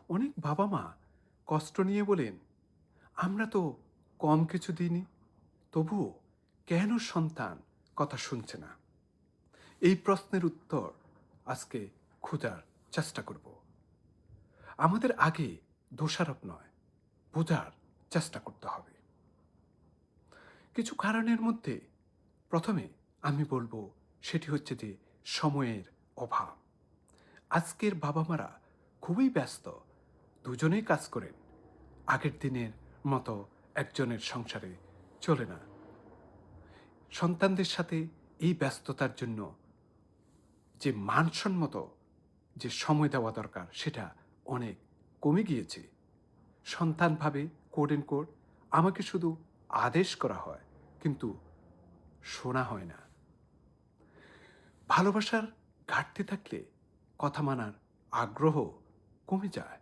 অনেক বাবা মা কষ্ট নিয়ে বলেন, আমরা তো কম কিছু দিইনি, তবুও কেন সন্তান কথা শুনছে না? এই প্রশ্নের উত্তর আজকে খোঁজার চেষ্টা করব। আমাদের আগে দোষারোপ নয়, বোঝার চেষ্টা করতে হবে। কিছু কারণের মধ্যে প্রথমে আমি বলবো সেটি হচ্ছে যে সময়ের অভাব। আজকের বাবা মারা খুবই ব্যস্ত, দুজনেই কাজ করেন, আগের দিনের মতো একজনের সংসারে চলে না। সন্তানদের সাথে এই ব্যস্ততার জন্য যে মানসম্মত যে সময় দেওয়া দরকার সেটা অনেক কমে গিয়েছে। সন্তান ভাবে কোড এন্ড কোড আমাকে শুধু আদেশ করা হয়, কিন্তু শোনা হয় না। ভালোবাসার ঘাটতি থাকলে কথা মানার আগ্রহ কমে যায়।